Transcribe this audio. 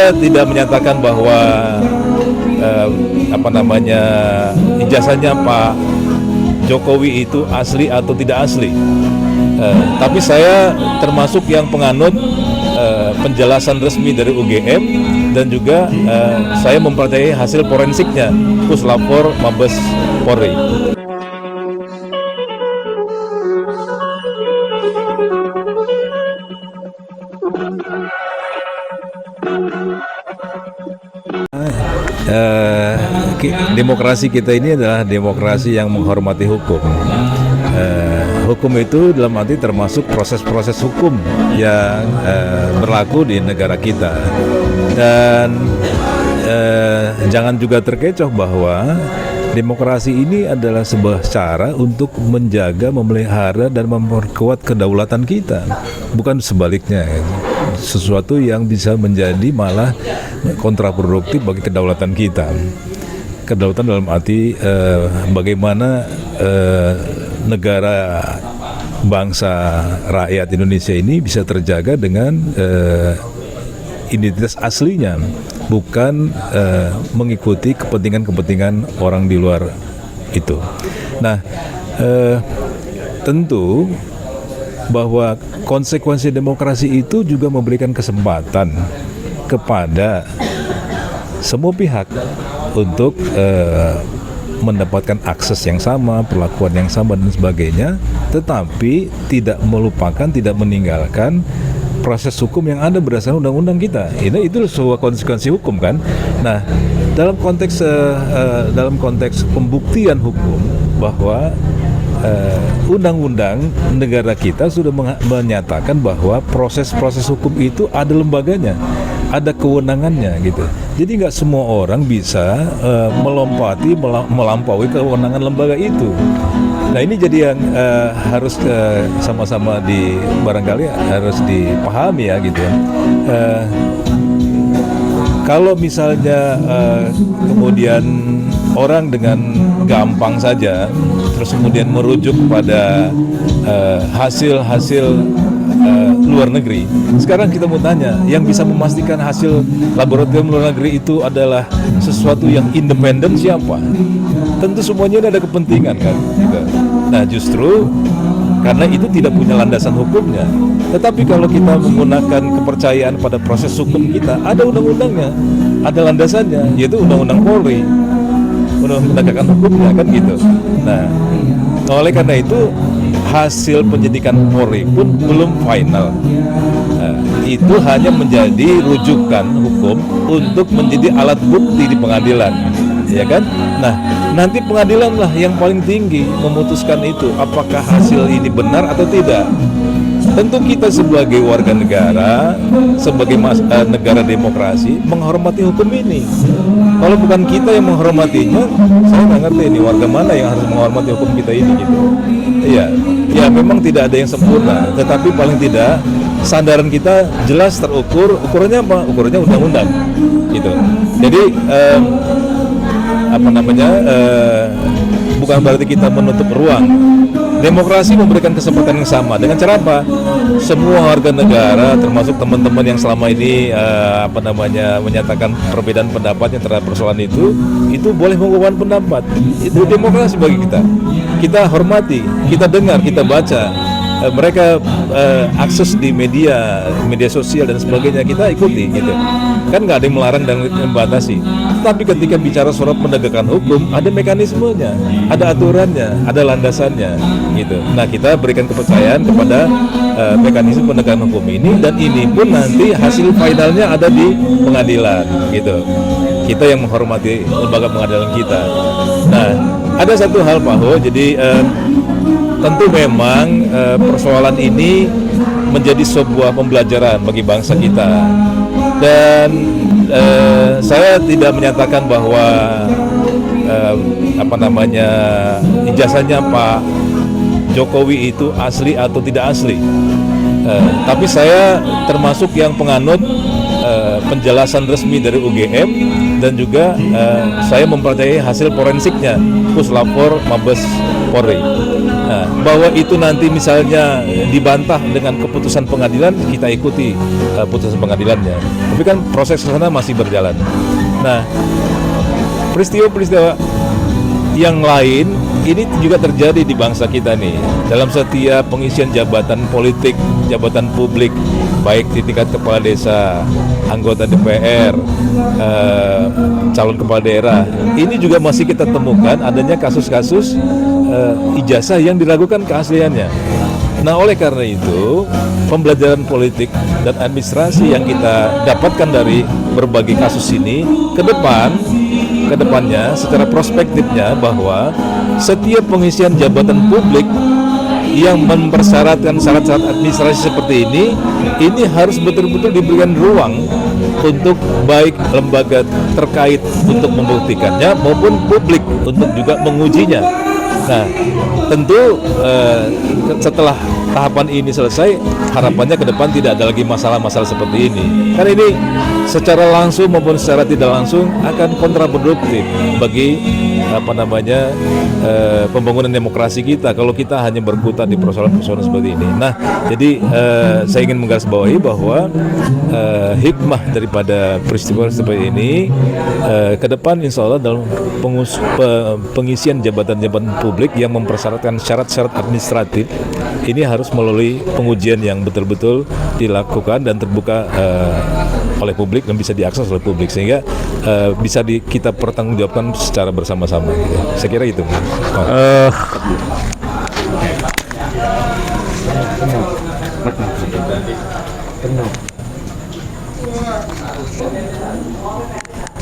saya tidak menyatakan bahwa ijazahnya Pak Jokowi itu asli atau tidak asli. Tapi saya termasuk yang penganut penjelasan resmi dari UGM dan juga saya mempercayai hasil forensiknya Puslapor Mabes Polri. Demokrasi kita ini adalah demokrasi yang menghormati hukum. Hukum itu dalam arti termasuk proses-proses hukum yang berlaku di negara kita. Dan jangan juga terkecoh bahwa demokrasi ini adalah sebuah cara untuk menjaga, memelihara, dan memperkuat kedaulatan kita. Bukan sebaliknya, sesuatu yang bisa menjadi malah kontraproduktif bagi kedaulatan kita. Kedaulatan dalam arti bagaimana negara bangsa rakyat Indonesia ini bisa terjaga dengan identitas aslinya, bukan mengikuti kepentingan-kepentingan orang di luar itu. Nah, tentu bahwa konsekuensi demokrasi itu juga memberikan kesempatan kepada semua pihak untuk mendapatkan akses yang sama, perlakuan yang sama dan sebagainya, tetapi tidak melupakan, tidak meninggalkan proses hukum yang ada berdasarkan undang-undang kita. Itu sebuah konsekuensi hukum kan. Nah, dalam konteks pembuktian hukum bahwa undang-undang negara kita sudah menyatakan bahwa proses-proses hukum itu ada lembaganya, ada kewenangannya gitu. Jadi nggak semua orang bisa melampaui kewenangan lembaga itu. Nah, ini jadi yang harus sama-sama barangkali harus dipahami ya gitu. Kalau misalnya kemudian orang dengan gampang saja terus kemudian merujuk pada hasil-hasil luar negeri. Sekarang kita mau tanya, yang bisa memastikan hasil laboratorium luar negeri itu adalah sesuatu yang independen siapa? Tentu semuanya ada kepentingan kan. Gitu. Nah, justru karena itu tidak punya landasan hukumnya. Tetapi kalau kita menggunakan kepercayaan pada proses hukum kita, ada undang-undangnya, ada landasannya, yaitu Undang-Undang Polri, Undang-Undang penegakan hukumnya kan gitu. Nah, oleh karena itu hasil penyidikan Polri pun belum final. Nah, itu hanya menjadi rujukan hukum untuk menjadi alat bukti di pengadilan, ya kan? Nah, nanti pengadilan lah yang paling tinggi memutuskan itu apakah hasil ini benar atau tidak. Tentu kita sebagai warga negara, sebagai negara demokrasi, menghormati hukum ini. Kalau bukan kita yang menghormatinya, saya nggak ngerti ini warga mana yang harus menghormati hukum kita ini gitu. Ya memang tidak ada yang sempurna, tetapi paling tidak sandaran kita jelas terukur. Ukurannya apa? Ukurannya undang-undang, gitu. Jadi bukan berarti kita menutup ruang. Demokrasi memberikan kesempatan yang sama. Dengan cara apa? Semua warga negara, termasuk teman-teman yang selama ini menyatakan perbedaan pendapatnya terhadap persoalan itu boleh mengungkapkan pendapat. Itu demokrasi bagi kita. Kita hormati, kita dengar, kita baca. Mereka akses di media sosial dan sebagainya, kita ikuti gitu. Kan nggak ada yang melarang dan membatasi. Tapi ketika bicara soal penegakan hukum, ada mekanismenya, ada aturannya, ada landasannya gitu. Nah, kita berikan kepercayaan kepada mekanisme penegakan hukum ini, dan ini pun nanti hasil finalnya ada di pengadilan gitu. Kita yang menghormati lembaga pengadilan kita. Nah, ada satu hal Pak Ho, jadi tentu memang persoalan ini menjadi sebuah pembelajaran bagi bangsa kita, dan saya tidak menyatakan bahwa ijazahnya Pak Jokowi itu asli atau tidak asli, tapi saya termasuk yang penganut penjelasan resmi dari UGM dan juga saya mempercayai hasil forensiknya Puslapor Mabes Polri. Nah, bahwa itu nanti misalnya dibantah dengan keputusan pengadilan, kita ikuti putusan pengadilannya. Tapi kan proses sana masih berjalan. Nah, peristiwa-peristiwa yang lain ini juga terjadi di bangsa kita nih. Dalam setiap pengisian jabatan politik, jabatan publik, baik di tingkat kepala desa, anggota DPR, calon kepala daerah, ini juga masih kita temukan adanya kasus-kasus ijazah yang diragukan keasliannya. Nah, oleh karena itu, pembelajaran politik dan administrasi yang kita dapatkan dari berbagai kasus ini kedepannya secara prospektifnya bahwa setiap pengisian jabatan publik yang mempersyaratkan syarat-syarat administrasi seperti ini harus betul-betul diberikan ruang untuk baik lembaga terkait untuk membuktikannya maupun publik untuk juga mengujinya. Nah, tentu setelah tahapan ini selesai, harapannya ke depan tidak ada lagi masalah-masalah seperti ini. Karena ini secara langsung maupun secara tidak langsung akan kontraproduktif bagi pembangunan demokrasi kita kalau kita hanya berkutat di persoalan-persoalan seperti ini. Nah, jadi saya ingin menggarisbawahi bahwa hikmah daripada peristiwa seperti ini ke depan insya Allah dalam pengisian jabatan-jabatan publik yang mempersyaratkan syarat-syarat administratif ini harus melalui pengujian yang betul-betul dilakukan dan terbuka oleh publik dan bisa diakses oleh publik sehingga bisa kita pertanggungjawabkan secara bersama-sama gitu. Saya kira itu. Penuh.